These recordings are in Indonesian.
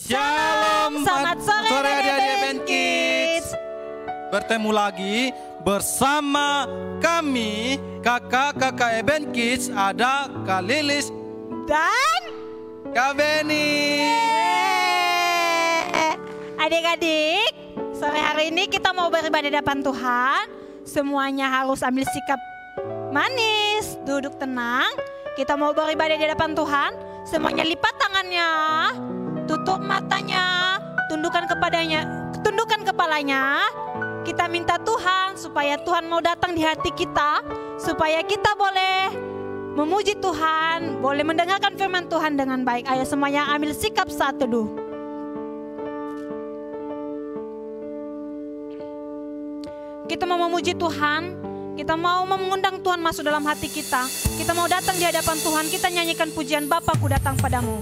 Shalom, selamat sore adik-adik Event Kids. Bertemu lagi bersama kami, kakak-kakak Event Kids. Ada Kak Lilis dan Kak Beni. Adik-adik, sore hari ini kita mau beribadah di hadapan Tuhan. Semuanya harus ambil sikap manis, duduk tenang. Kita mau beribadah di hadapan Tuhan. Semuanya lipat tangannya, tutup matanya, tundukkan kepalanya. Kita minta Tuhan supaya Tuhan mau datang di hati kita, supaya kita boleh memuji Tuhan, boleh mendengarkan firman Tuhan dengan baik. Ayo semuanya ambil sikap saat teduh. Kita mau memuji Tuhan, kita mau mengundang Tuhan masuk dalam hati kita. Kita mau datang di hadapan Tuhan, kita nyanyikan pujian Bapakku datang padamu.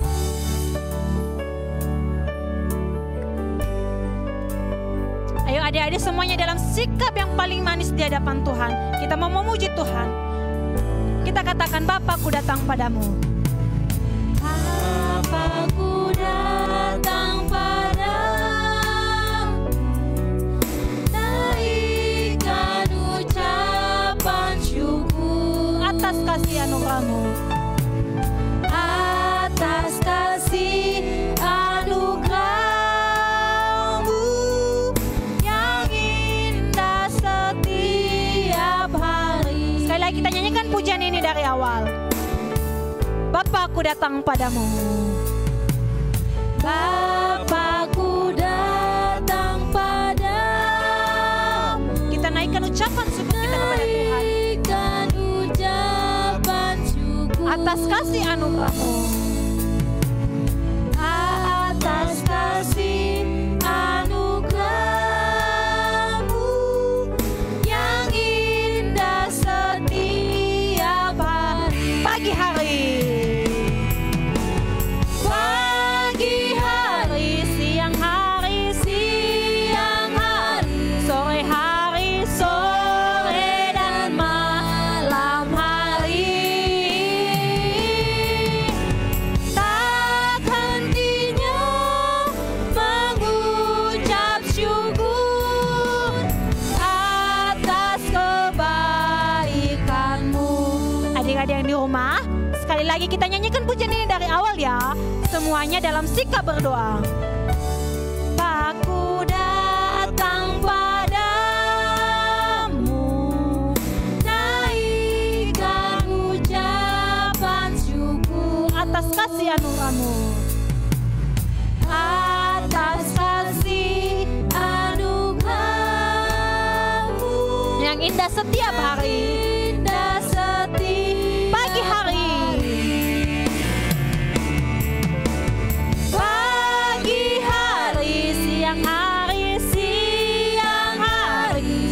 Ayo adik-adik semuanya dalam sikap yang paling manis di hadapan Tuhan. Kita mau memuji Tuhan. Kita katakan Bapakku datang padamu. Bapakku datang padamu, naikkan ucapan syukur atas kasih anugerahmu. Atas kasih anugerahmu yang indah setiap hari. Sekali lagi kita nyanyikan pujian ini dari awal. Bapakku datang padamu. Bapakku datang padamu. Kita naikkan ucapan syukur kita kepada Tuhan. Naikkan ucapan syukur atas kasih anugerahmu. Atas kasih anugerahmu yang indah setiap hari. Pagi hari, siang hari, sore hari, sore dan malam hari. Tak hentinya mengucap syukur atas kebaikanmu. Adik-adik yang di rumah, sekali lagi kita nyanyikan pujian ini dari awal ya. Semuanya dalam sikap berdoa. Bapakku datang padamu, naikkan ucapan syukur atas kasih anugerahmu. Atas kasih anugerahmu yang indah setiap hari. Indah setiap pagi hari. Pagi hari, siang hari,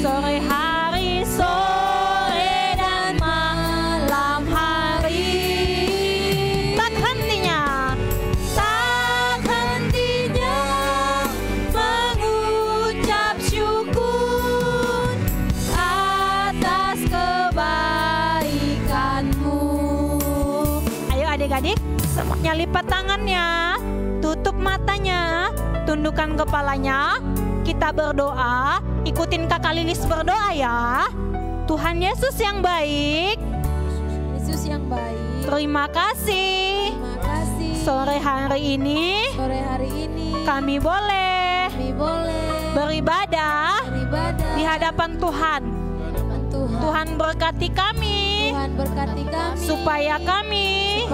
sore hari, sore dan malam hari. Tak hentinya mengucap syukur atas kebaikanmu. Ayo adik-adik, semuanya lipat tangannya, tutup matanya, tundukkan kepalanya. Kita berdoa, ikutin Kakak Lilis berdoa ya. Tuhan Yesus yang baik, Yesus yang baik, terima kasih. terima kasih. Sore hari ini kami boleh beribadah di hadapan Tuhan. Tuhan berkati kami, Tuhan berkati kami, supaya kami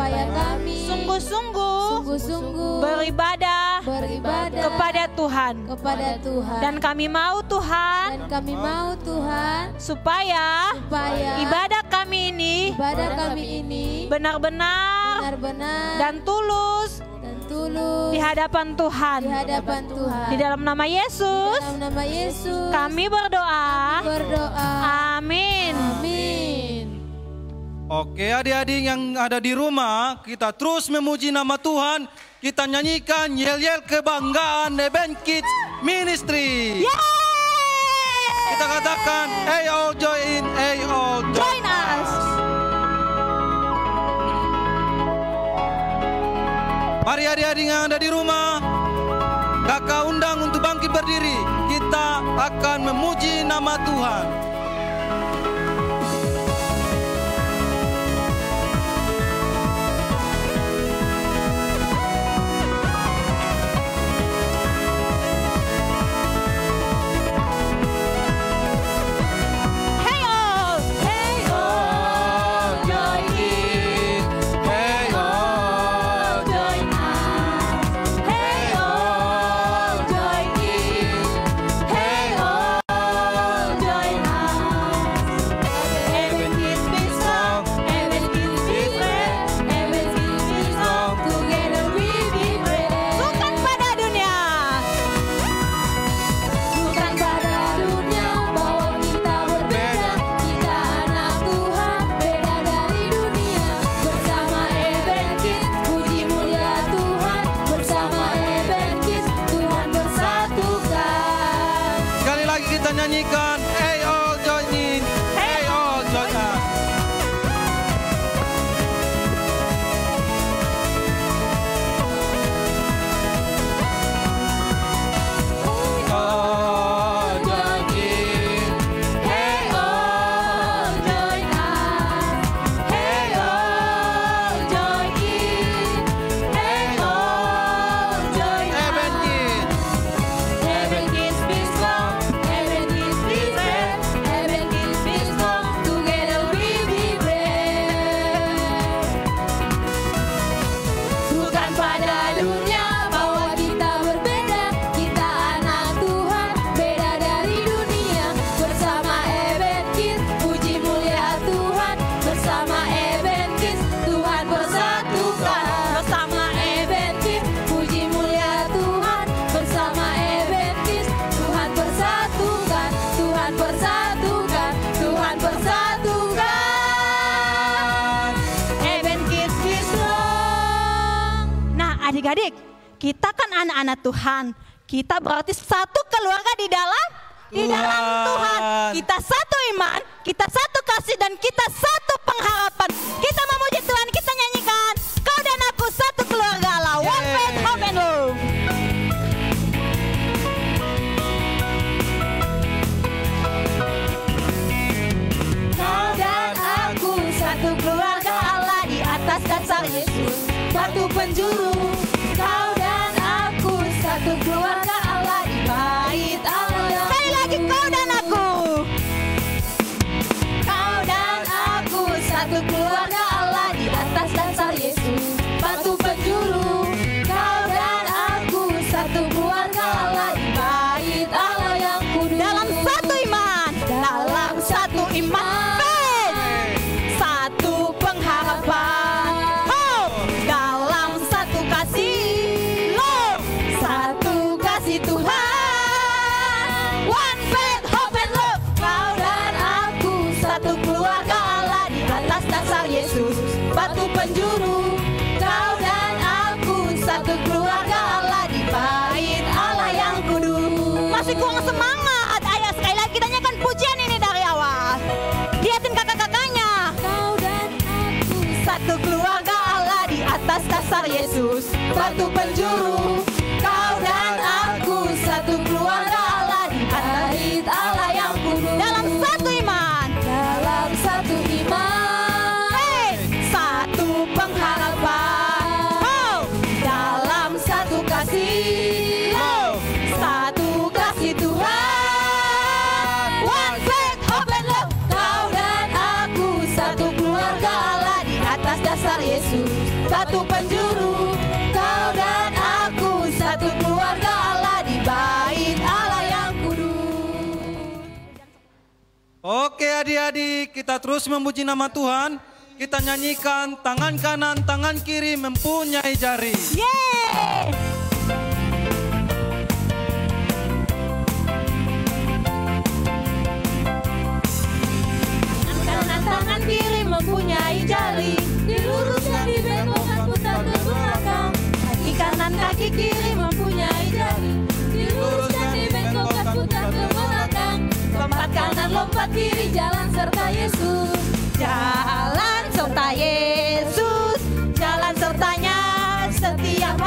sungguh-sungguh beribadah kepada Tuhan. Dan kami mau Tuhan, supaya ibadah kami ini benar-benar dan tulus di hadapan Tuhan. Di dalam nama Yesus kami berdoa. Amin. Oke adik-adik yang ada di rumah, kita terus memuji nama Tuhan. Kita nyanyikan yel-yel kebanggaan Event Kids Ministry. Kita katakan, ayo join us. Mari adik-adik yang ada di rumah, kakak undang untuk bangkit berdiri. Kita akan memuji nama Tuhan. Nyanyikan, hey all join in, hey all join us. All join in, hey all join us, hey all join in, hey all join us. Heaven gives peace long. Adik-adik, kita kan anak-anak Tuhan. Kita berarti satu keluarga di dalam Tuhan. Kita satu iman, kita satu kasih, dan kita satu pengharapan. Kita memuji Tuhan, kita nyanyikan, kau dan aku satu keluarga Allah. One faith, hope and love. Kau dan aku satu keluarga Allah di atas dasar Yesus. Satu penjuru, kau dan aku satu keluarga Allah di bait Allah. Sekali lagi, kau dan aku. Kau dan aku satu keluarga Allah di atas dasar Yesus. Batu penjuru, kau dan aku satu keluarga Allah di bait Allah yang kudus. Dalam satu iman, dalam satu iman. Batu penjuru, kau dan aku satu keluarga Allah di bait Allah yang kudus. Masih kurang semangat, ayo sekali lagi kita nyanyikan pujian ini dari awal. Lihatin kakak-kakaknya. Kau dan aku satu keluarga Allah di atas dasar Yesus. Batu penjuru, kau dan aku satu keluarga Allah di bait Allah yang kudus. Dalam satu iman, dalam satu iman. Yesus, satu penjuru, kau dan aku satu keluarga Allah di bait Allah yang kudus. Oke adik-adik, kita terus memuji nama Tuhan. Kita nyanyikan tangan kanan, tangan kiri mempunyai jari. Yeay! Tangan kiri mempunyai jari, diluruskan, dibengkokkan, putar ke belakang. Kaki kanan, kaki kiri mempunyai jari, diluruskan, dibengkokkan, putar ke belakang. Lompat kanan, lompat kiri, jalan serta Yesus. Jalan serta Yesus, jalan sertanya setiap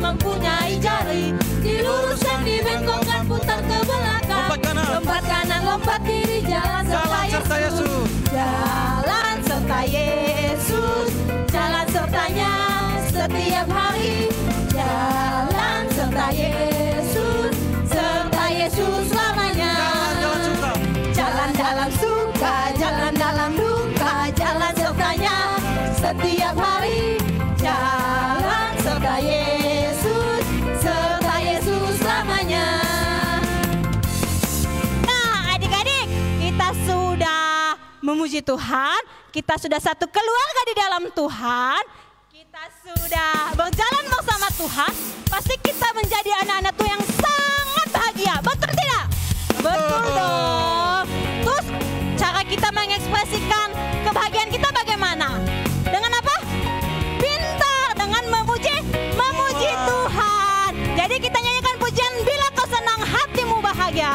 mempunyai jari. Diluruskan, dibengkokkan, putar ke belakang. Lompat kanan, lompat kiri, jalan serta Yesus. Jalan serta Yesus, jalan sertanya setiap hari. Jalan serta Yesus selamanya. Jalan dalam suka, jalan dalam duka, jalan sertanya setiap hari. Jalan serta Yesus selamanya. Nah, adik-adik, kita sudah memuji Tuhan, kita sudah satu keluarga di dalam Tuhan, kita sudah berjalan bersama Tuhan, pasti kita menjadi anak-anak Tuhan yang sangat bahagia, betul tidak? Betul dong. Terus cara kita mengekspresikan kebahagiaan kita bagaimana? Dengan apa? Pintar, dengan memuji Tuhan. Jadi kita nyanyikan pujian bila kau senang hatimu bahagia.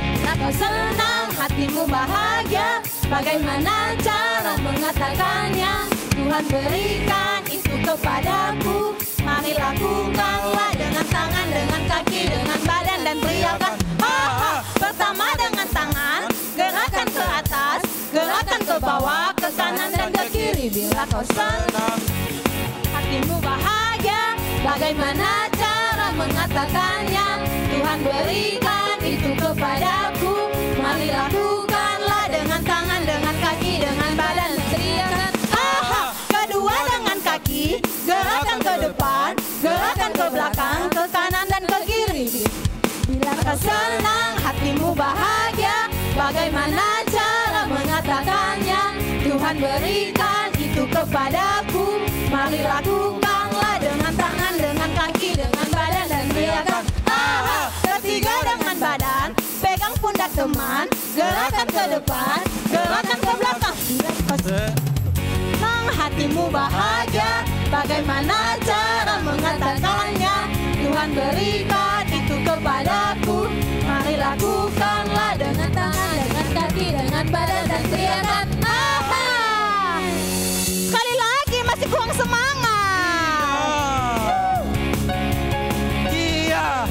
Bila kau senang hatimu bahagia, bagaimana cara mengatakannya? Tuhan berikan itu kepadaku, mari lakukanlah dengan tangan, dengan kaki, dengan badan dan teriakan ha-ha. Pertama dengan tangan, gerakan ke atas, gerakan ke bawah, ke kanan dan ke kiri. Bila kau senang hatimu bahagia, bagaimana cara mengatakannya? Tuhan berikan itu kepadaku, mari lakukanlah dengan tangan, dengan kaki, dengan badan dan teriakan ha-ha. Kedua dengan kaki, gerakan ke depan, gerakan ke belakang, ke kanan dan ke kiri. Bila kau senang hatimu bahagia, bagaimana cara mengatakannya? Tuhan berikan itu kepadaku, mari lakukanlah dengan tangan, dengan kaki, dengan badan dan teriakan aha. Ketiga dengan badan, pegang pundak teman, gerakan ke depan, gerakan ke belakang. Bila kau senang hatimu bahagia, bagaimana cara mengatakannya? Tuhan berikan itu kepadaku, mari lakukanlah dengan tangan, dengan kaki, dengan badan dan teriakan aha. Sekali lagi masih kurang semangat. Iya.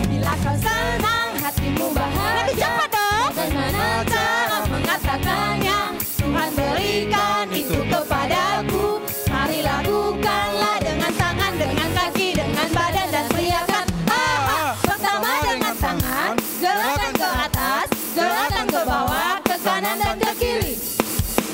Bila kau senang hatimu bahagia, Lebih cepat dong. bagaimana cara mengatakannya? Tuhan berikan itu kepadaku, mari lakukanlah dengan tangan, dengan kaki, dengan badan dan teriakan aha. Pertama dengan tangan, gerakan ke atas, gerakan ke bawah, ke kanan dan ke kiri.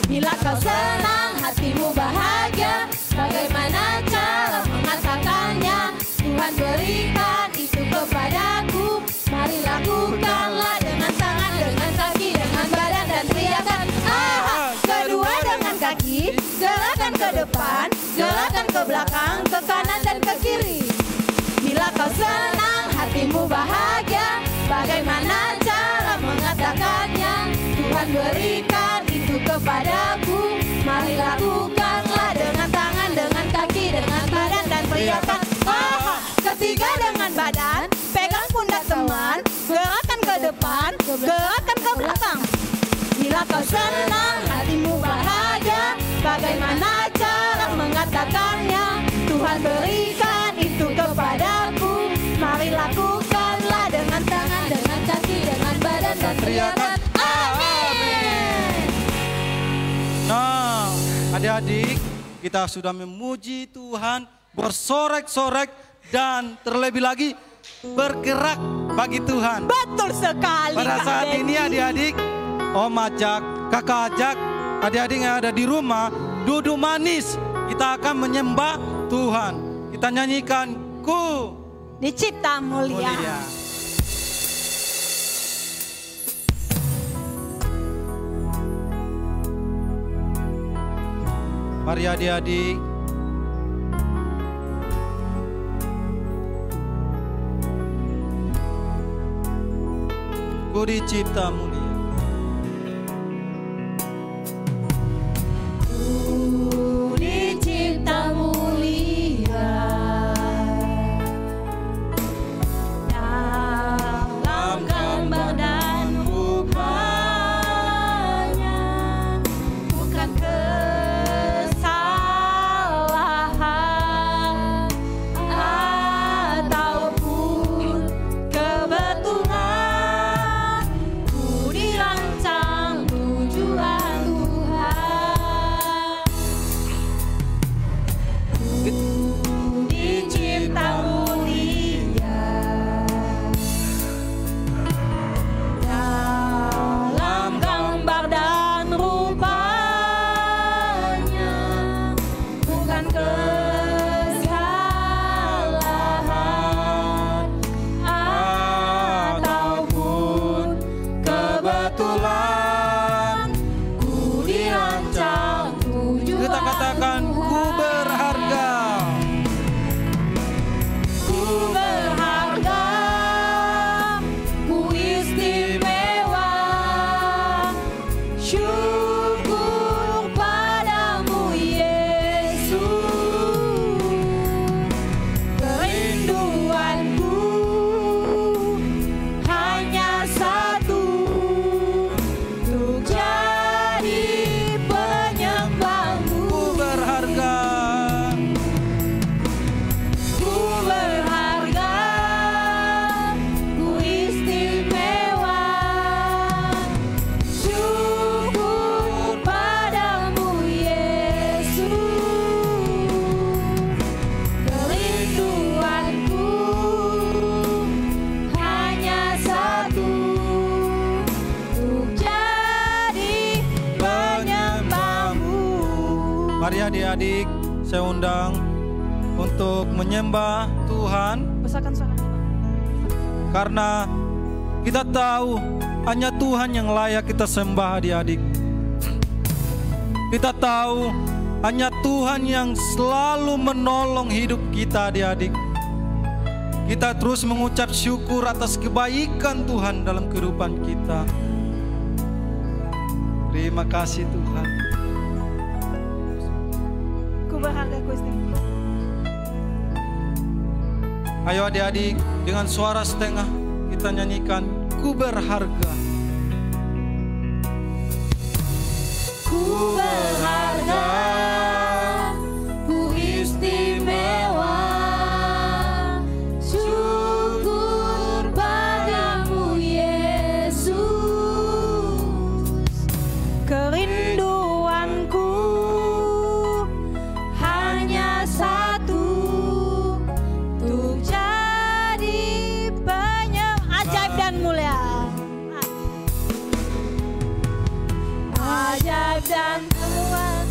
Bila kau senang hatimu bahagia, bagaimana cara mengatakannya? Tuhan berikan itu kepadaku, mari lakukanlah dengan tangan, dengan kaki, dengan badan dan teriakan aha. Kedua dengan kaki, gerakan ke depan, gerakan ke belakang, ke kanan dan ke kiri. Bila kau senang hatimu bahagia, bagaimana cara mengatakannya? Tuhan berikan itu kepadaku, mari lakukanlah dengan tangan, dengan kaki, dengan badan dan teriakan aha. Ketiga dengan badan, pegang pundak teman, gerakan ke depan, gerakan ke belakang. Bila kau senang hatimu bahagia, bagaimana cara mengatakannya? Tuhan berikan itu kepadaku, mari lakukanlah dengan tangan, dengan kaki, dengan badan dan teriakan amin. Nah, adik-adik, kita sudah memuji Tuhan, bersorek-sorek dan terlebih lagi bergerak bagi Tuhan. Betul sekali. Pada Kak saat ini Dendi. adik-adik, Om ajak, kakak ajak, adik-adik yang ada di rumah duduk manis. Kita akan menyembah Tuhan. Kita nyanyikan Ku Dicipta mulia. Mulia. Mari adik-adik. Ku dicipta mulia. Ku dicipta mulia dalam gambar dan rupa Mari adik-adik saya undang untuk menyembah Tuhan. Besarkan suaranya. Karena kita tahu hanya Tuhan yang layak kita sembah adik-adik. Kita tahu hanya Tuhan yang selalu menolong hidup kita adik-adik. Kita terus mengucap syukur atas kebaikan Tuhan dalam kehidupan kita. Terima kasih Tuhan. Ku berharga Gusti. Ayo adik-adik, dengan suara setengah kita nyanyikan Ku berharga. Ku berharga, ku istimewa, syukur padamu Yesus. Kerinduanku hanya satu, untuk jadi ajaib dan mulia. Ajaib dan kuat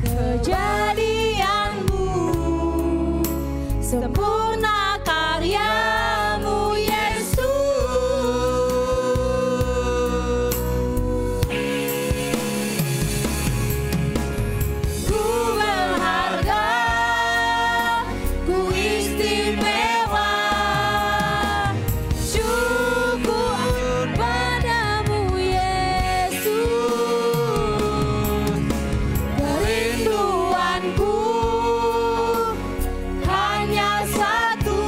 kejadianmu, sempurna karyamu Yesus. Ku berharga, ku istimewa, syukur padamu Yesus. Kerinduanku hanya satu,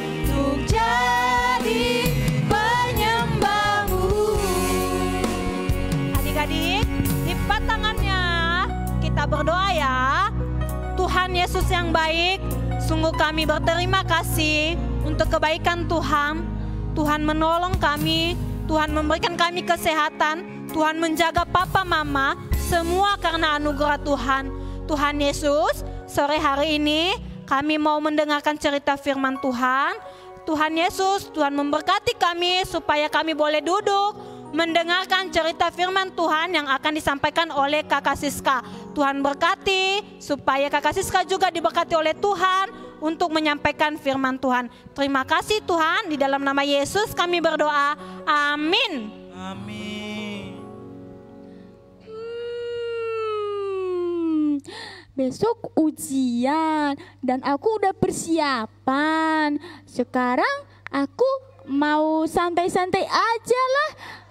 untuk jadi penyembahmu. Adik-adik, lipat tangannya. Kita berdoa ya. Tuhan Yesus yang baik, sungguh kami berterima kasih untuk kebaikan Tuhan. Tuhan menolong kami, Tuhan memberikan kami kesehatan, Tuhan menjaga papa mama, semua karena anugerah Tuhan. Tuhan Yesus, sore hari ini kami mau mendengarkan cerita firman Tuhan. Tuhan Yesus, Tuhan memberkati kami supaya kami boleh duduk mendengarkan cerita firman Tuhan yang akan disampaikan oleh Kakak Siska. Tuhan berkati supaya Kakak Siska juga diberkati oleh Tuhan untuk menyampaikan firman Tuhan. Terima kasih Tuhan, di dalam nama Yesus kami berdoa. Amin. Amin. Besok ujian dan aku udah persiapan. Sekarang aku mau santai-santai aja lah.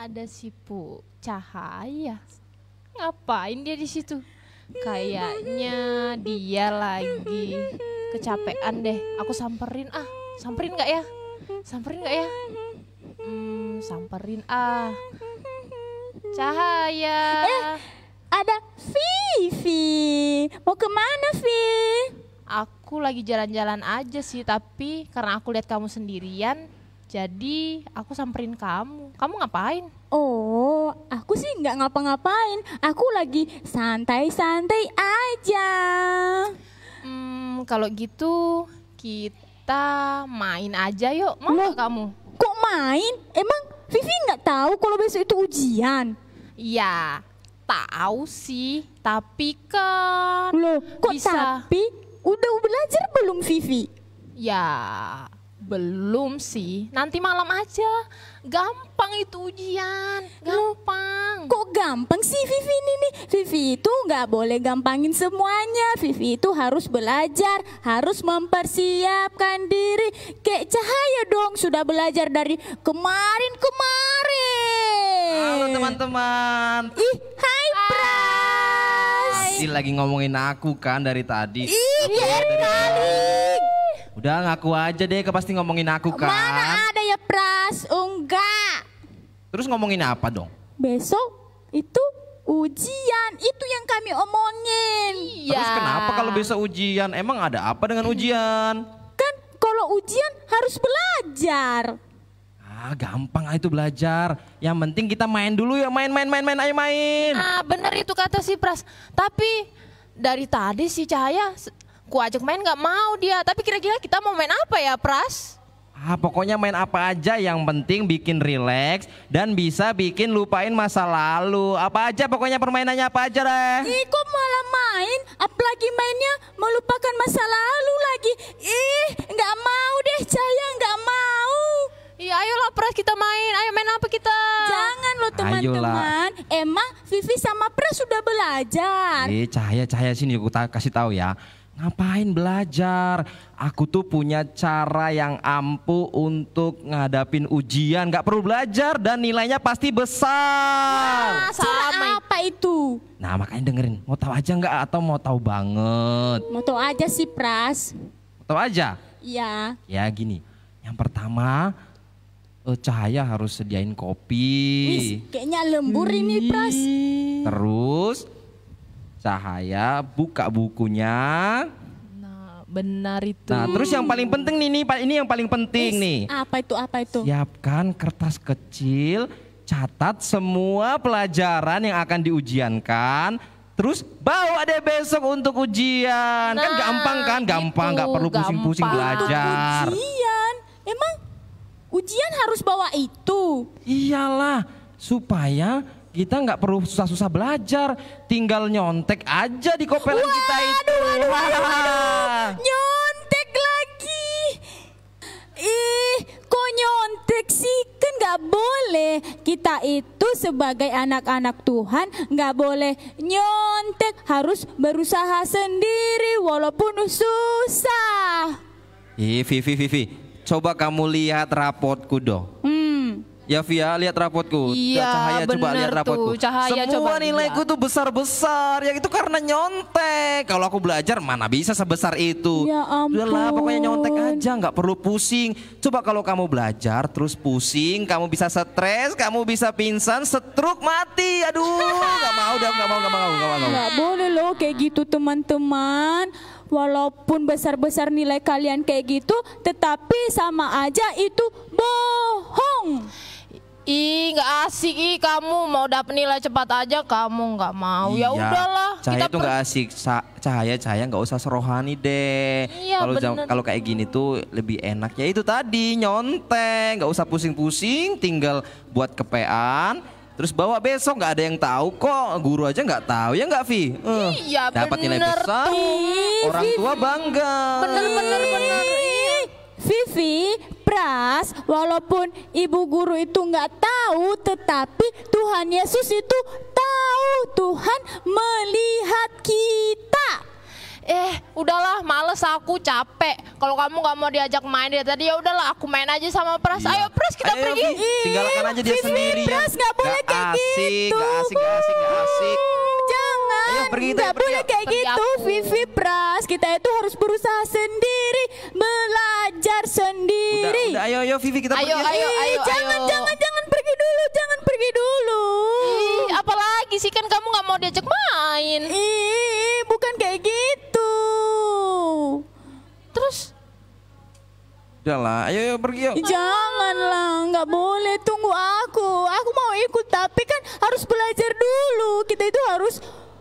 Ada si Pu Cahaya. Ngapain dia di situ? Kayaknya dia lagi kecapean deh. Aku samperin ah. Samperin nggak ya? Samperin nggak ya? Samperin ah. Cahaya. Ada Vivi. Mau kemana Vi? Aku lagi jalan-jalan aja sih, tapi karena aku lihat kamu sendirian, jadi aku samperin kamu. Kamu ngapain? Oh, aku sih nggak ngapa-ngapain. Aku lagi santai-santai aja. Kalau gitu kita main aja yuk. Mau nggak kamu? Kok main? Emang Vivi nggak tahu kalau besok itu ujian? Iya, tahu sih. Tapi kan Loh, kok bisa. tapi? Udah belajar belum Vivi? Ya, belum sih. Nanti malam aja. Gampang itu ujian. Gampang. Kok gampang sih Vivi ini nih? Vivi itu nggak boleh gampangin semuanya. Vivi itu harus belajar, harus mempersiapkan diri. Kayak Cahaya dong, sudah belajar dari kemarin-kemarin. Halo teman-teman. Ih, hai Pras. Pasti lagi ngomongin aku kan dari tadi. Iya kali. Udah ngaku aja deh, pasti ngomongin aku kan. Mana ada ya Pras? Enggak. Terus ngomongin apa dong? Besok itu ujian, itu yang kami omongin. Iya. Terus kenapa kalau besok ujian? Emang ada apa dengan ujian? Kan kalau ujian harus belajar. Gampang itu belajar. Yang penting kita main dulu ya, main, ayo main. Bener itu kata si Pras. Tapi dari tadi si Cahaya ku ajak main nggak mau dia. Tapi kira-kira kita mau main apa ya, Pras? Pokoknya main apa aja yang penting bikin rileks dan bisa bikin lupain masa lalu. Apa aja pokoknya permainannya apa aja deh. Ih, kok malah main? Apalagi mainnya melupakan masa lalu lagi. Ih, nggak mau deh, Cahaya nggak mau. Iya, ayolah Pras kita main. Ayo main apa kita? Jangan loh teman-teman. Emang Vivi sama Pras sudah belajar. Cahaya sini aku kasih tahu ya. Ngapain belajar? Aku tuh punya cara yang ampuh untuk ngadapin ujian. Gak perlu belajar dan nilainya pasti besar. Cara apa itu? Nah makanya dengerin. Mau tahu aja nggak atau mau tahu banget? Mau tahu aja sih, Pras. Mau tahu aja? Iya. Ya gini. Yang pertama Cahaya harus sediain kopi. Wih, kayaknya lembur ini, Pras. Terus Cahaya buka bukunya. Nah, benar itu. Nah, terus yang paling penting nih, Pak, ini yang paling penting nih. Apa itu? Siapkan kertas kecil, catat semua pelajaran yang akan diujiankan. Terus bawa deh besok untuk ujian. Kan gampang kan? Gampang, nggak perlu pusing-pusing belajar. Ujian? Emang ujian harus bawa itu? Iyalah, supaya kita nggak perlu susah-susah belajar, tinggal nyontek aja di kopelan kita itu. Nyontek lagi. Ih, kok nyontek sih? Kan nggak boleh. Kita itu sebagai anak-anak Tuhan nggak boleh nyontek. Harus berusaha sendiri walaupun susah. Vivi, coba kamu lihat rapotku dong. Ya Via, lihat rapotku. Iya, Cahaya coba lihat rapotku. Cahaya Semua coba nilaiku tuh besar-besar. Ya itu karena nyontek. Kalau aku belajar mana bisa sebesar itu. Ya ampun. Udahlah pokoknya nyontek aja, nggak perlu pusing. Coba kalau kamu belajar terus pusing, kamu bisa stres, kamu bisa pingsan, stroke, mati. Aduh, nggak mau. Nggak boleh loh kayak gitu teman-teman. Walaupun besar-besar nilai kalian kayak gitu, tetapi sama aja itu bohong. Ih, nggak asik. Kamu mau dapet nilai cepat aja, kamu nggak mau. Ya udahlah. Cahaya tuh nggak asik. Cahaya nggak usah serohani deh. Iya, Kalau kayak gini tuh lebih enak. Ya itu tadi nyontek, nggak usah pusing-pusing, tinggal buat kepean. Terus bawa besok, nggak ada yang tahu kok. Guru aja nggak tahu ya nggak Vi? Iya, dapat nilai bener besar. Orang tua bangga. Bener. Vivi, Pras, walaupun ibu guru itu nggak tahu, tetapi Tuhan Yesus itu tahu. Tuhan melihat kita. Udahlah, males aku, capek. Kalau kamu nggak mau diajak main dari tadi, ya udahlah, aku main aja sama Pras. Ayo Pras, kita pergi. Tinggalkan aja dia Vivi, sendiri. Pras, nggak boleh kayak gitu. Gak asik. Jangan, Ayo, pergi, nggak pergi. boleh kayak Pergi gitu, aku. Vivi, Pras. Kita itu harus berusaha sendiri, belajar sendiri. Udah, ayo Vivi kita Ayo, pergi. ayo. Jangan pergi dulu. Ih, apalagi sih, kan kamu nggak mau diajak main. Ih, bukan kayak gitu. Terus? Udahlah, ayo pergi yuk. Janganlah, nggak boleh, tunggu aku. Aku mau ikut, tapi kan harus belajar dulu. Kita itu harus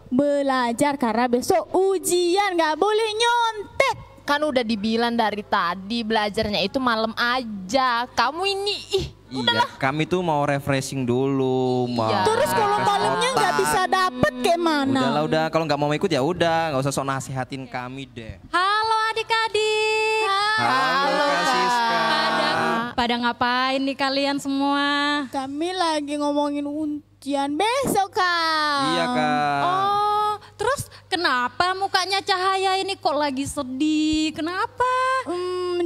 belajar karena besok ujian, nggak boleh nyontek. Kan udah dibilang dari tadi, belajarnya itu malam aja. Kamu ini, Iya, kami tuh mau refreshing dulu, mau. Iya. Terus kalau refresh malamnya nggak otak. bisa dapet kayak mana? Udah, kalau nggak mau ikut ya udah, nggak usah sok nasihatin kami deh. Halo adik-adik. Halo Kak Siska. Pada ngapain nih kalian semua? Kami lagi ngomongin ujian besok, Kak. Iya Kak. Oh, terus kenapa mukanya Cahaya ini kok lagi sedih? Kenapa?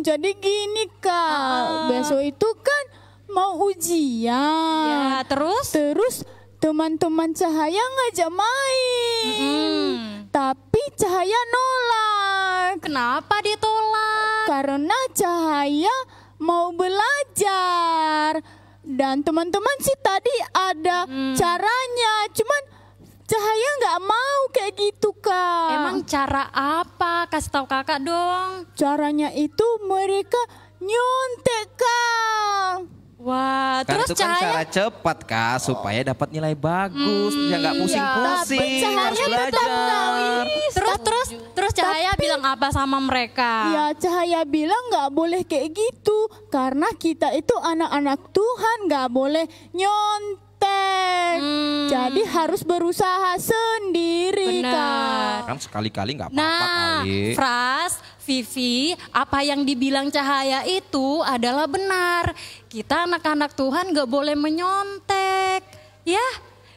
Jadi gini, Kak. Besok itu kan mau ujian. Ya, terus? Terus teman-teman Cahaya ngajak main. Tapi Cahaya nolak. Kenapa ditolak? Karena Cahaya mau belajar. Dan teman-teman sih tadi ada caranya. Cuman Cahaya nggak mau kayak gitu, Kak. Emang cara apa? Kasih tahu kakak dong. Caranya itu mereka nyontek, Kak. Wah, Kan terus itu kan Cahaya cara cepat Kak, supaya dapat nilai bagus, ya nggak pusing-pusing, Tapi Cahaya harus tetap belajar. terus Cahaya bilang apa sama mereka? Ya Cahaya bilang nggak boleh kayak gitu. Karena kita itu anak-anak Tuhan, nggak boleh nyontek. Jadi harus berusaha sendiri, Benar. Kak. Kan sekali-kali nggak apa-apa Nah, kali. Fras, Vivi, apa yang dibilang Cahaya itu adalah benar. Kita anak-anak Tuhan gak boleh menyontek, ya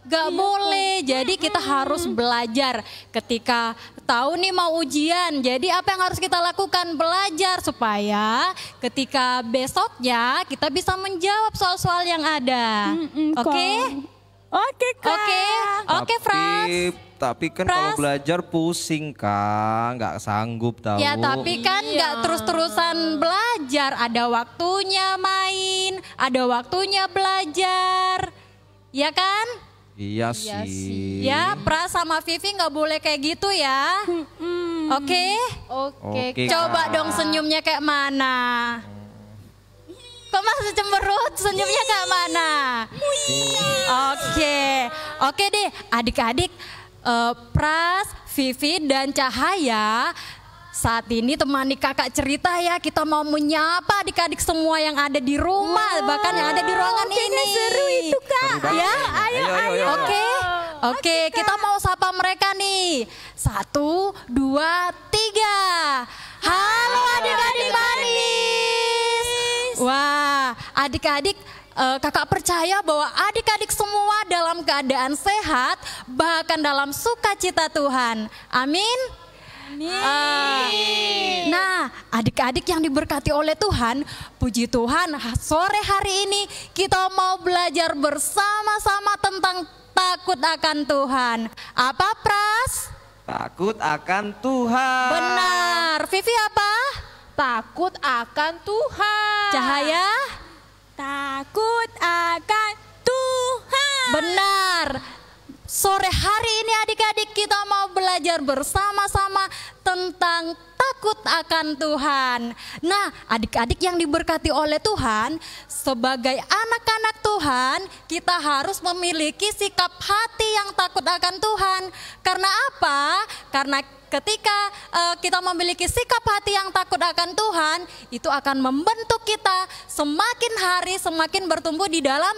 gak boleh. Jadi kita harus belajar ketika tahu nih mau ujian. Jadi apa yang harus kita lakukan? Belajar supaya ketika besoknya kita bisa menjawab soal-soal yang ada. Oke? Oke, Kak. Oke, Fras. Tapi kan Pras. kalau belajar pusing Kak, nggak sanggup tahu. Ya tapi kan nggak terus-terusan belajar, ada waktunya main, ada waktunya belajar, ya kan? Iya sih. Ya Pras sama Vivi nggak boleh kayak gitu ya. Oke? Oke, Coba Kak. dong senyumnya kayak mana? Kok masih cemberut? Senyumnya kayak mana? Oke deh adik-adik. Pras, Vivi, dan Cahaya saat ini temani kakak cerita ya. Kita mau menyapa adik-adik semua yang ada di rumah, bahkan yang ada di ruangan ini. Seru itu, Kak. Ya, Ayo. Oke, kita mau sapa mereka nih. 1, 2, 3. Halo adik-adik manis. Wah, adik-adik. Kakak percaya bahwa adik-adik semua dalam keadaan sehat, bahkan dalam sukacita Tuhan. Amin. Nah, adik-adik yang diberkati oleh Tuhan, puji Tuhan, sore hari ini kita mau belajar bersama-sama tentang takut akan Tuhan. Apa, Pras? Takut akan Tuhan. Benar. Vivi apa? Takut akan Tuhan. Cahaya? Takut akan Tuhan. Benar. Sore hari ini adik-adik kita mau belajar bersama-sama tentang takut akan Tuhan. Nah, adik-adik yang diberkati oleh Tuhan, sebagai anak-anak Tuhan, kita harus memiliki sikap hati yang takut akan Tuhan. Karena apa? Karena ketika kita memiliki sikap hati yang takut akan Tuhan, itu akan membentuk kita semakin hari semakin bertumbuh di dalam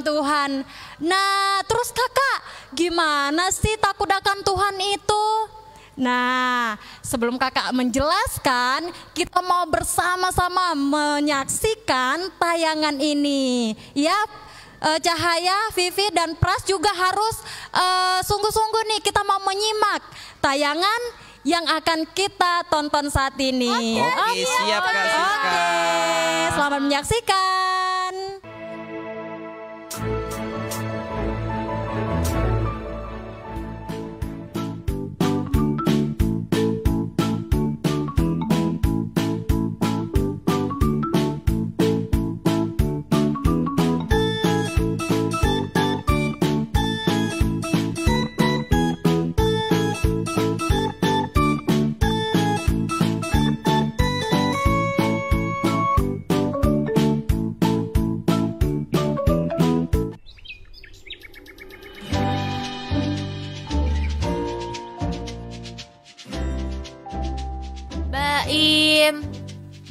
Tuhan. Nah, terus kakak, gimana sih takut akan Tuhan itu? Nah, sebelum kakak menjelaskan, kita mau bersama-sama menyaksikan tayangan ini. Ya, Cahaya, Vivi, dan Pras juga harus sungguh-sungguh nih kita mau menyimak tayangan yang akan kita tonton saat ini. Oke, siap Kak Siska. Oke, selamat menyaksikan.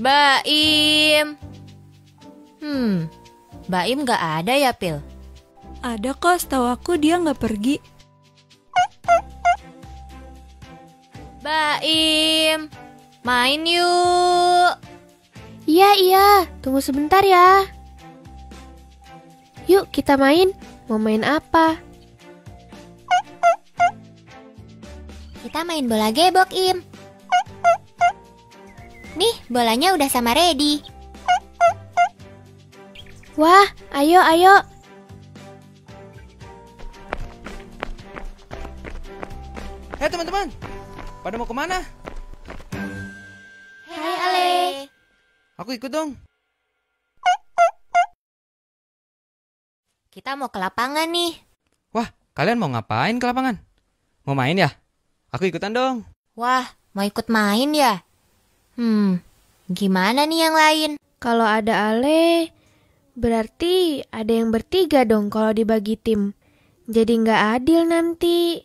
Baim. Baim gak ada ya, Pil? Ada kok, setahu aku dia nggak pergi. Baim, main yuk. Iya, tunggu sebentar ya. Yuk kita main. Mau main apa? Kita main bola gebok, Im. Nih, bolanya udah sama ready. Wah, ayo. Hei teman-teman, pada mau kemana? Hai Ale. Aku ikut dong. Kita mau ke lapangan nih. Wah, kalian mau ngapain ke lapangan? Mau main ya? Aku ikutan dong. Wah, mau ikut main ya? Gimana nih yang lain? Kalau ada Ale, berarti ada yang bertiga dong kalau dibagi tim. Jadi nggak adil nanti.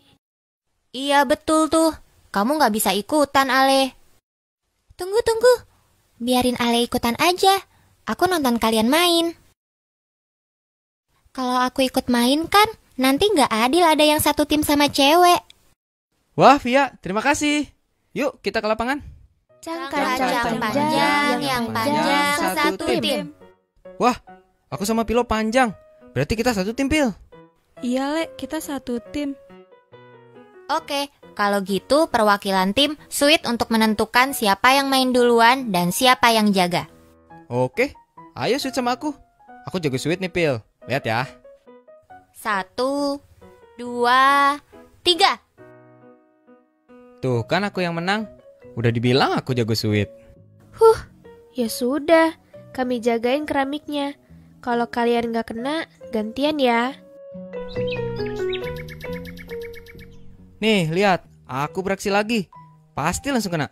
Iya betul tuh. kamu nggak bisa ikutan, Ale. Tunggu. Biarin Ale ikutan aja. Aku nonton kalian main. Kalau aku ikut main kan, nanti nggak adil ada yang satu tim sama cewek. Wah, Via, terima kasih. Yuk, kita ke lapangan. Cangkang panjang, yang panjang satu tim. Wah, aku sama Pilo panjang. Berarti kita satu tim, Pil. Iya, Le, kita satu tim. Oke, kalau gitu perwakilan tim Sweet untuk menentukan siapa yang main duluan dan siapa yang jaga. Oke, ayo Sweet sama aku. Aku jago Sweet nih, Pil. Lihat ya. 1, 2, 3. Tuh, kan aku yang menang. Udah dibilang aku jago Sweet. Ya sudah, kami jagain keramiknya. Kalau kalian nggak kena, gantian ya. Nih, lihat. Aku beraksi lagi. Pasti langsung kena.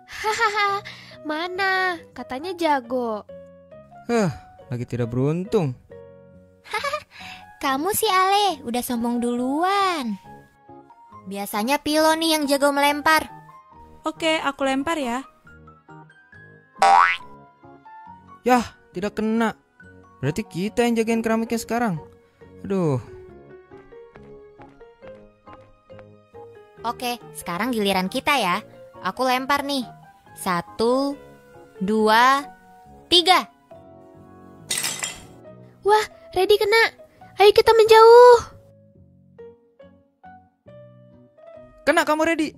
Hahaha, mana? Katanya jago. Lagi tidak beruntung. Kamu sih Ale, udah sombong duluan. Biasanya Pilo nih yang jago melempar. Oke, aku lempar ya. Yah, tidak kena. Berarti kita yang jagain keramiknya sekarang. Aduh. Oke, sekarang giliran kita ya. Aku lempar nih. 1, 2, 3. Wah, Ready kena. Ayo kita menjauh. Kena kamu, Ready.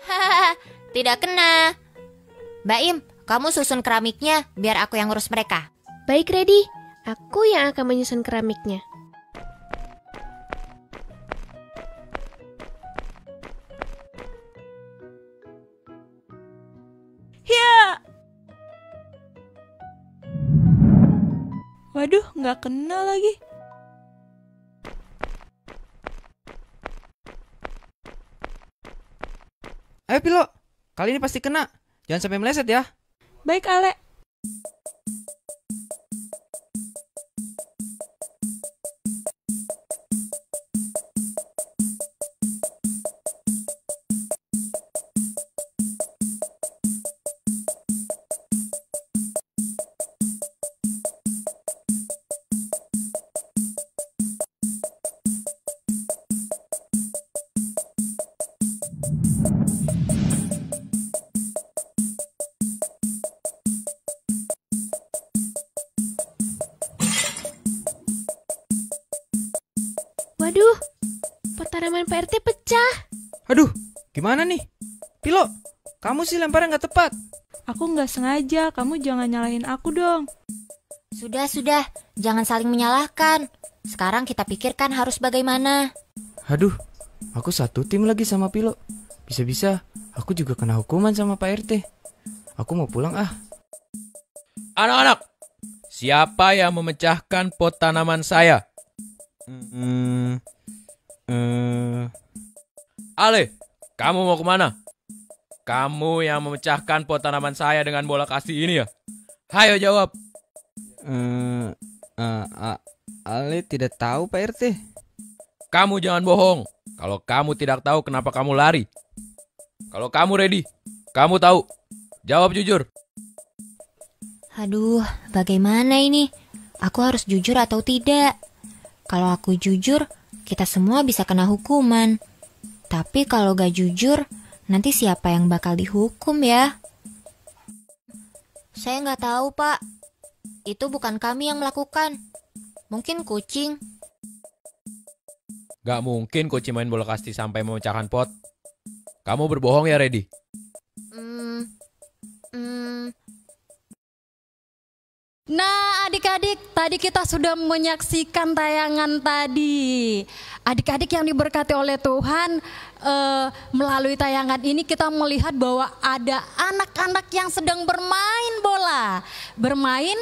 Hahaha, tidak kena. Baim, kamu susun keramiknya biar aku yang ngurus mereka. Baik, Ready. Aku yang akan menyusun keramiknya. Waduh, nggak kena lagi. Ayo Pilo, kali ini pasti kena. Jangan sampai meleset ya. Baik, Ale. Waduh, pot tanaman Pak RT pecah. Aduh, gimana nih? Pilo, kamu sih lemparnya nggak tepat. Aku nggak sengaja, kamu jangan nyalahin aku dong. Sudah, jangan saling menyalahkan. Sekarang kita pikirkan harus bagaimana. Aduh, aku satu tim lagi sama Pilo. Bisa-bisa aku juga kena hukuman sama Pak RT. Aku mau pulang ah. Anak-anak, siapa yang memecahkan pot tanaman saya? Ale, kamu mau kemana? Kamu yang memecahkan pot tanaman saya dengan bola kasih ini ya? Hayo jawab. Ale tidak tahu Pak RT. Kamu jangan bohong. Kalau kamu tidak tahu, kenapa kamu lari? Kalau kamu ready, kamu tahu. Jawab jujur. Aduh, bagaimana ini? Aku harus jujur atau tidak? Kalau aku jujur, kita semua bisa kena hukuman. Tapi kalau gak jujur, nanti siapa yang bakal dihukum ya? Saya gak tahu, Pak. Itu bukan kami yang melakukan. Mungkin kucing. Gak mungkin kucing main bola kasti sampai memecahkan pot. Kamu berbohong ya, Ready? Nah, adik-adik, tadi kita sudah menyaksikan tayangan tadi. Adik-adik yang diberkati oleh Tuhan, melalui tayangan ini kita melihat bahwa ada anak-anak yang sedang bermain bola. Bermain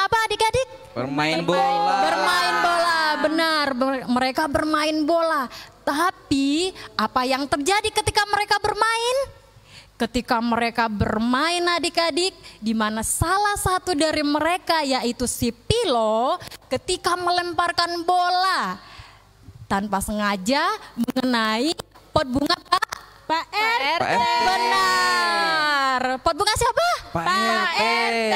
apa adik-adik? Bermain bola. Bermain bola, benar. Mereka bermain bola. Tapi apa yang terjadi ketika mereka bermain? ketika mereka bermain adik-adik, di mana salah satu dari mereka yaitu si Pilo ketika melemparkan bola tanpa sengaja mengenai pot bunga Pak RT. Benar. Pot bunga siapa? Pak RT.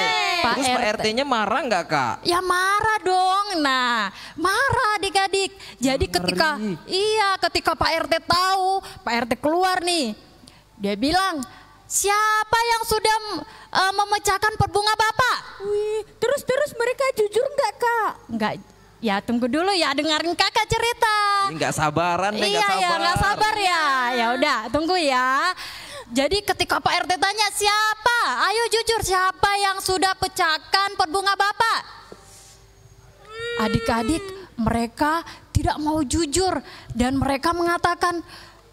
Terus Pak RT-nya marah nggak Kak? Ya marah dong. Nah, marah adik-adik. Jadi ketika Pak RT tahu, Pak RT keluar nih. Dia bilang, siapa yang sudah memecahkan pot bunga Bapak? Wih, terus mereka jujur nggak Kak? Enggak. Ya tunggu dulu ya, dengerin kakak cerita. Ini nggak sabaran deh, Iya ya, nggak sabar ya. Ya udah, tunggu ya. Jadi ketika Pak RT tanya siapa, ayo jujur siapa yang sudah pecahkan pot bunga Bapak? Adik-adik mereka tidak mau jujur dan mereka mengatakan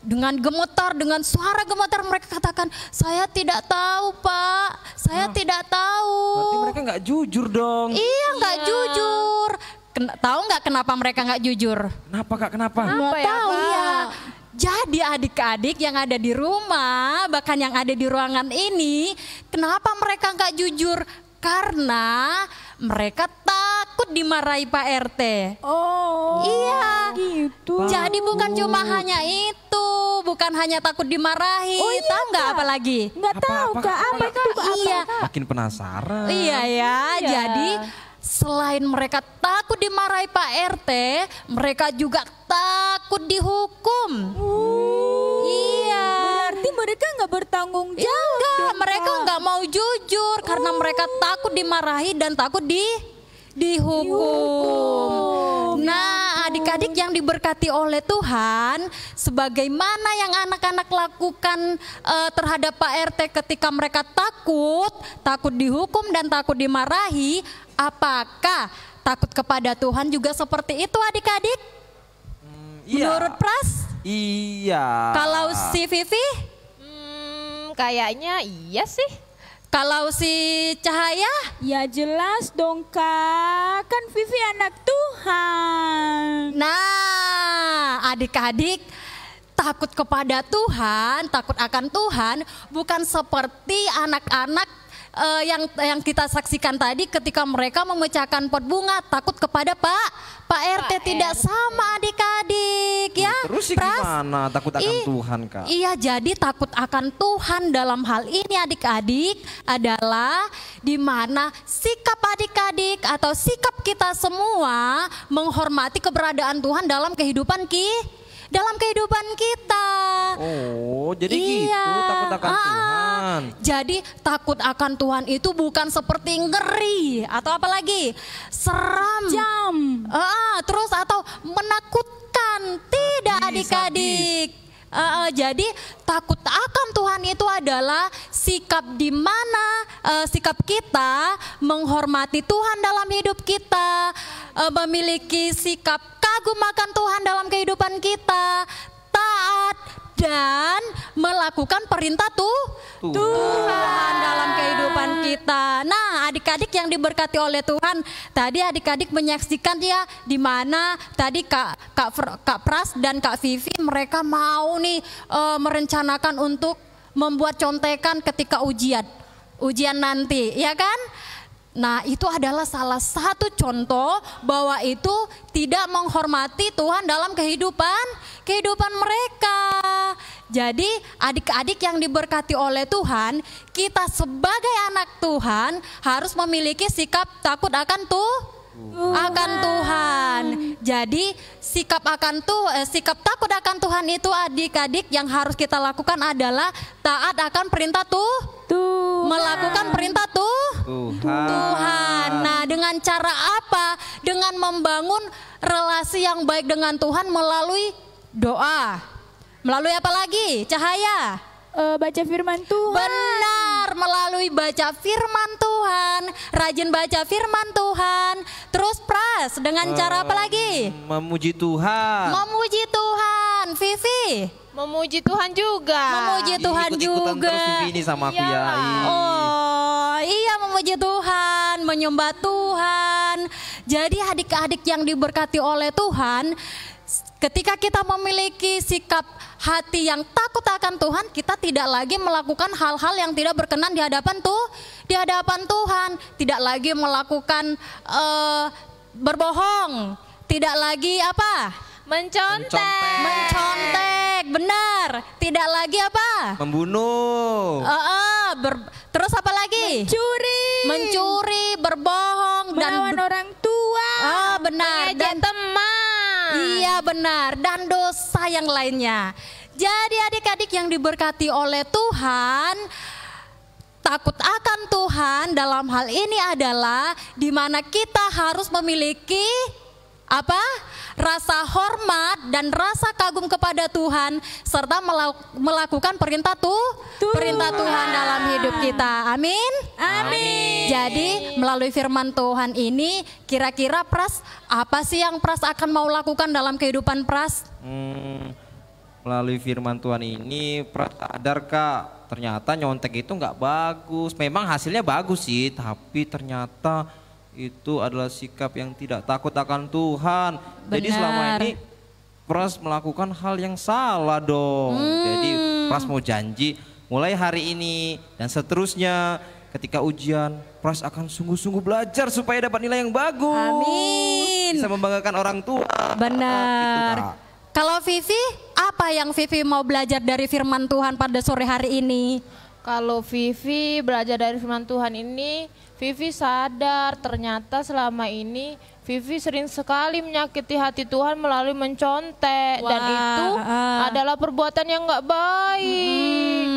dengan gemetar, dengan suara gemetar mereka katakan, saya tidak tahu Pak, saya tidak tahu. Berarti mereka nggak jujur dong. Iya nggak jujur. Tahu nggak kenapa mereka nggak jujur? Kenapa Kak? Kenapa? Nggak tahu ya. Jadi adik-adik yang ada di rumah, bahkan yang ada di ruangan ini, kenapa mereka nggak jujur? Karena mereka takut dimarahi Pak RT. Oh, iya. Gitu. Jadi bukan cuma hanya itu, bukan hanya takut dimarahi. Oh, iya, tahu nggak apa lagi? Nggak tahu Kak. Apa itu? Iya. Makin penasaran. Iya ya. Jadi selain mereka takut dimarahi Pak RT, mereka juga takut dihukum. Iya. Berarti mereka nggak bertanggung jawab. Enggak, mereka nggak mau jujur karena mereka takut dimarahi dan takut dihukum. Nah, adik-adik yang diberkati oleh Tuhan, sebagaimana yang anak-anak lakukan terhadap Pak RT ketika mereka takut dihukum dan takut dimarahi, apakah takut kepada Tuhan juga seperti itu adik-adik? Iya. Menurut Pras? Iya. Kalau si Vivi? Kayaknya iya sih. Kalau si Cahaya? Ya jelas dong Kak, kan Vivi anak Tuhan. Nah, adik-adik, takut kepada Tuhan, takut akan Tuhan bukan seperti anak-anak yang kita saksikan tadi ketika mereka memecahkan pot bunga, takut kepada Pak RT. Tidak sama adik-adik ya. Terus gimana takut akan Tuhan Kak? Iya, jadi takut akan Tuhan dalam hal ini adik-adik adalah di mana sikap adik-adik atau sikap kita semua menghormati keberadaan Tuhan dalam kehidupan kita. Oh, jadi gitu takut akan Tuhan. Jadi takut akan Tuhan itu bukan seperti ngeri atau apalagi seram, terus atau menakutkan. Tidak adik-adik. Jadi takut akan Tuhan itu adalah sikap di mana sikap kita menghormati Tuhan dalam hidup kita, memiliki sikap kagum akan Tuhan dalam kehidupan kita, taat dan melakukan perintah Tuhan dalam kehidupan kita. Nah, adik-adik yang diberkati oleh Tuhan, tadi adik-adik menyaksikan ya di mana tadi Kak Pras dan Kak Vivi mereka mau nih merencanakan untuk membuat contekan ketika ujian nanti, ya kan? Nah, itu adalah salah satu contoh bahwa itu tidak menghormati Tuhan dalam kehidupan mereka. Jadi adik-adik yang diberkati oleh Tuhan, kita sebagai anak Tuhan harus memiliki sikap takut akan Tuhan. Jadi sikap takut akan Tuhan itu adik-adik yang harus kita lakukan adalah taat akan perintah melakukan perintah Tuhan. Nah, dengan cara apa? Dengan membangun relasi yang baik dengan Tuhan melalui doa. Melalui apa lagi? Cahaya? Baca firman Tuhan. Benar, melalui baca firman Tuhan, rajin baca firman Tuhan. Terus Pras, dengan cara apa lagi? Memuji Tuhan. Memuji Tuhan. Vivi? Memuji Tuhan juga. Memuji Tuhan ikut-ikutan juga. Terus Vivi ini sama aku ya. Oh iya, memuji Tuhan, menyembah Tuhan. Jadi adik-adik yang diberkati oleh Tuhan, Ketika kita memiliki sikap hati yang takut akan Tuhan, kita tidak lagi melakukan hal-hal yang tidak berkenan di hadapan Tuhan, tidak lagi melakukan berbohong, tidak lagi apa? Mencontek, benar. Tidak lagi apa? Membunuh. Terus apa lagi? Mencuri, berbohong, melawan orang tua. Benar. Dan teman. Iya benar. Dan dosa yang lainnya. Jadi adik-adik yang diberkati oleh Tuhan, takut akan Tuhan dalam hal ini adalah di mana kita harus memiliki apa? Rasa hormat dan rasa kagum kepada Tuhan serta melakukan perintah Tuhan dalam hidup kita. Amin. Amin. Jadi melalui firman Tuhan ini, kira-kira Pras, apa sih yang Pras akan mau lakukan dalam kehidupan Pras? Melalui firman Tuhan ini, Pras sadar Kak, ternyata nyontek itu nggak bagus. Memang hasilnya bagus sih, tapi ternyata itu adalah sikap yang tidak takut akan Tuhan. Jadi selama ini Pras melakukan hal yang salah dong. Jadi Pras mau janji mulai hari ini dan seterusnya ketika ujian Pras akan sungguh-sungguh belajar supaya dapat nilai yang bagus. Amin. Bisa membanggakan orang tua. Benar. Kalau Vivi, apa yang Vivi mau belajar dari firman Tuhan pada sore hari ini? Kalau Vivi belajar dari firman Tuhan ini, Vivi sadar ternyata selama ini Vivi sering sekali menyakiti hati Tuhan melalui mencontek. Dan itu adalah perbuatan yang gak baik.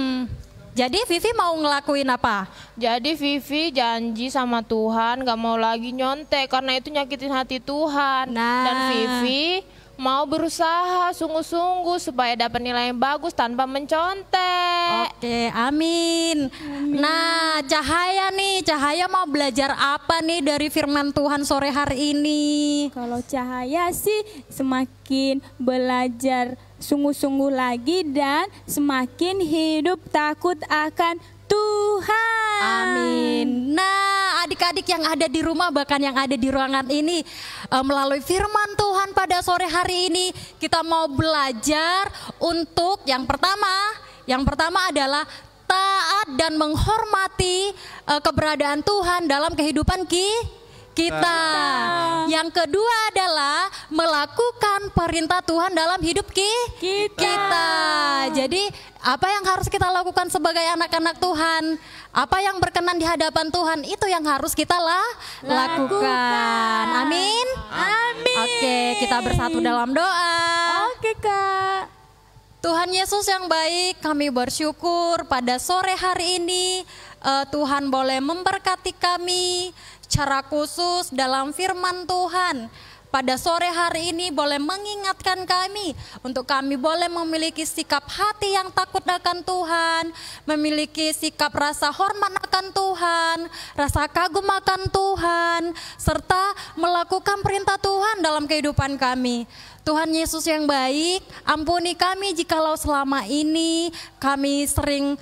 Jadi Vivi mau ngelakuin apa? Jadi Vivi janji sama Tuhan gak mau lagi nyontek karena itu nyakitin hati Tuhan. Dan Vivi mau berusaha sungguh-sungguh supaya dapat nilai yang bagus tanpa mencontek. Oke, amin. Nah, Cahaya mau belajar apa nih dari firman Tuhan sore hari ini? Kalau Cahaya sih semakin belajar sungguh-sungguh lagi dan semakin hidup takut akan Tuhan. Amin. Nah, adik-adik yang ada di rumah, bahkan yang ada di ruangan ini, melalui firman Tuhan pada sore hari ini, kita mau belajar untuk yang pertama adalah taat dan menghormati keberadaan Tuhan dalam kehidupan kita. Yang kedua adalah melakukan perintah Tuhan dalam hidup kita. Jadi apa yang harus kita lakukan sebagai anak-anak Tuhan, apa yang berkenan di hadapan Tuhan, itu yang harus kita lakukan. Amin. Amin. Oke, kita bersatu dalam doa. Oke Kak. Tuhan Yesus yang baik, kami bersyukur pada sore hari ini Tuhan boleh memberkati kami secara khusus dalam firman Tuhan. Pada sore hari ini boleh mengingatkan kami untuk kami boleh memiliki sikap hati yang takut akan Tuhan, memiliki sikap rasa hormat akan Tuhan, rasa kagum akan Tuhan, serta melakukan perintah Tuhan dalam kehidupan kami. Tuhan Yesus yang baik, ampuni kami jikalau selama ini kami sering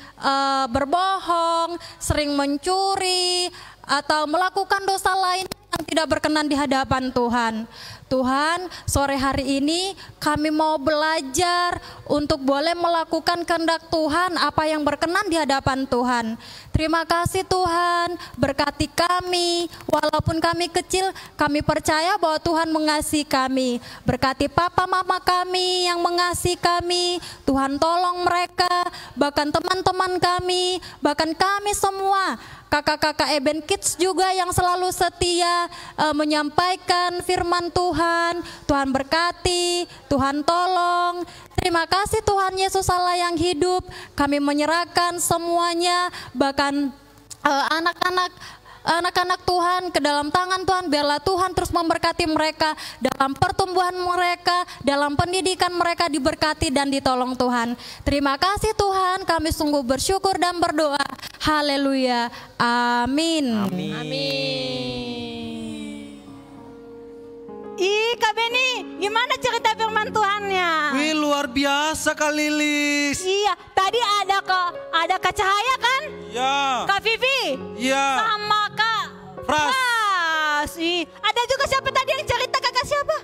berbohong, sering mencuri, atau melakukan dosa lain yang tidak berkenan di hadapan Tuhan. Tuhan, sore hari ini kami mau belajar untuk boleh melakukan kehendak Tuhan, apa yang berkenan di hadapan Tuhan. Terima kasih Tuhan, berkati kami, walaupun kami kecil, kami percaya bahwa Tuhan mengasihi kami. Berkati papa mama kami yang mengasihi kami, Tuhan tolong mereka, bahkan teman-teman kami, bahkan kami semua, kakak-kakak Eben Kids juga yang selalu setia menyampaikan firman Tuhan. Tuhan berkati, Tuhan tolong. Terima kasih Tuhan Yesus Allah yang hidup. Kami menyerahkan semuanya, bahkan anak-anak Tuhan ke dalam tangan Tuhan. Biarlah Tuhan terus memberkati mereka dalam pertumbuhan mereka, dalam pendidikan mereka, diberkati dan ditolong Tuhan. Terima kasih Tuhan, kami sungguh bersyukur dan berdoa. Haleluya. Amin. Ih, Kak Beni, gimana cerita firman Tuhannya? Wih, luar biasa Kak Lilis. Iya, tadi ada Kak Cahaya kan? Ya. Kak Vivi? Ya. Sama Kak Pras. Pras. Ada juga siapa tadi yang cerita, kakak siapa?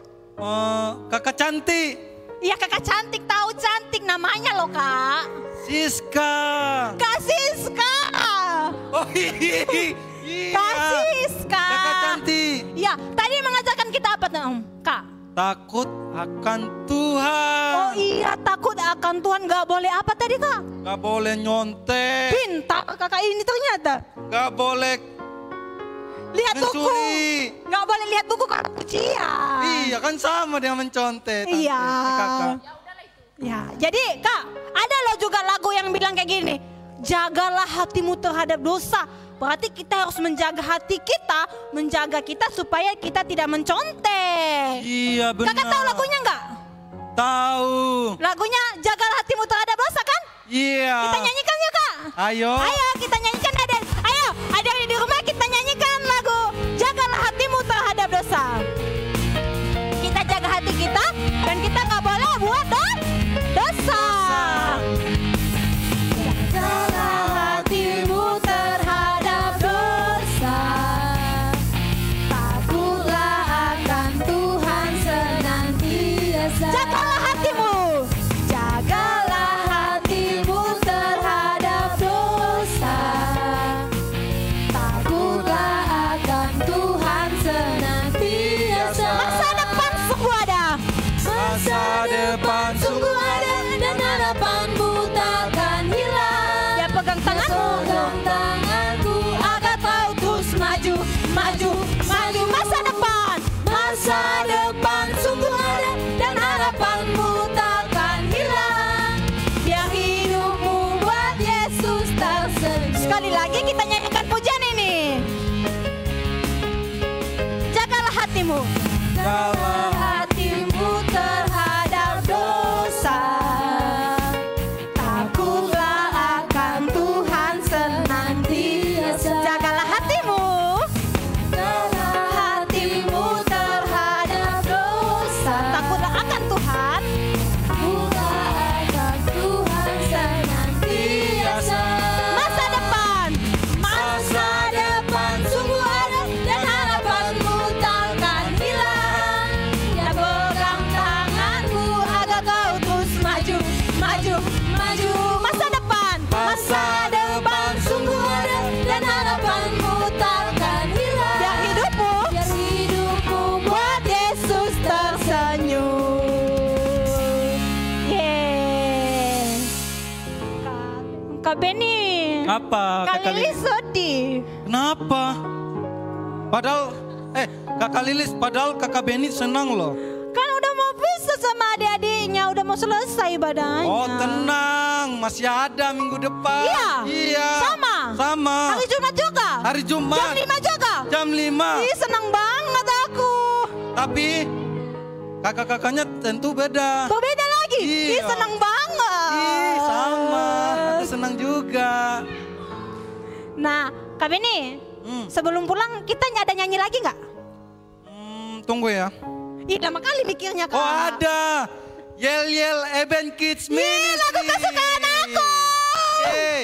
Kakak cantik. Iya kakak cantik, tahu cantik namanya loh kak. Siska. Kak Siska. Oh iya. Kak Siska. Kakak cantik. Iya, tadi mengajarkan kita apa tuh kak? Takut akan Tuhan. Oh iya, takut akan Tuhan. Gak boleh apa tadi kak? Gak boleh nyontek. Pintar kakak ini ternyata. Gak boleh lihat buku. mencuri. Gak boleh lihat buku kak ujian. Iya kan sama dia mencontek. Tante. Iya. Kakak. Ya, jadi kak, ada loh juga lagu yang bilang kayak gini. Jagalah hatimu terhadap dosa. Berarti kita harus menjaga hati kita, menjaga kita supaya kita tidak mencontek. Iya benar. Kakak tahu lagunya nggak? Tahu. Lagunya Jagalah Hatimu Terhadap Dosa kan? Iya. Kita nyanyikan yuk kak. Ayo. Ayo kita nyanyikan ada. Ayo ada di rumah kita nyanyikan lagu Jagalah Hatimu Terhadap Dosa. Kita jaga hati kita dan kita nggak boleh buat dosa. Jagalah hatimu terhadap dosa. Takutlah akan Tuhan senantiasa. Jagalah hatimu. Jagalah hatimu terhadap dosa. Takutlah akan Tuhan senantiasa. Masa depan sungguh ada. Masa depan sungguh ada dan harapanmu takkan hilang. Dia pegang tanganmu. Pegang tanganku agar kau terus maju, maju, maju. Masa depan. Masa depan sungguh ada dan harapanmu takkan hilang. Biar hidupmu buat Yesus tersenyum. Sekali lagi kita nyanyikan pujian ini. Jagalah hatimu. Jagalah hatimu terhadap dosa. Takutlah akan Tuhan senantiasa. Jagalah hatimu. Jagalah hatimu terhadap dosa. Takutlah akan Tuhan. Takutlah akan Tuhan senantiasa. Masa depan. Masa depan sungguh ada dan harapanmu takkan hilang. Ya pegang tanganmu agar kau terus maju, maju, maju. Masa depan. Masa depan sungguh ada dan harapanmu takkan hilang. Biar hidupmu buat Yesus tersenyum. Yeay. Kak Benny. Apa? Kak Kakak Lilis sedih. Kenapa? Padahal, Kakak Lilis, padahal Kakak Beni senang loh. Kan udah mau pisah sama adik-adiknya, udah mau selesai ibadahnya. Oh tenang, masih ada minggu depan. Iya? Iya. Sama? Sama. Hari Jumat juga? Hari Jumat. Jam 5 juga? Jam 5. Ih senang banget aku. Tapi kakak-kakaknya tentu beda. Berbeda lagi? Iya. Ih senang banget. Ih sama, aku senang juga. Nah Kak Benny, sebelum pulang kita ada nyanyi lagi nggak? Tunggu ya. Ih lama kali mikirnya Kak. Oh ada. Yel Yel Eben Kids Ministry. Lagu kesukaan aku. Yeay.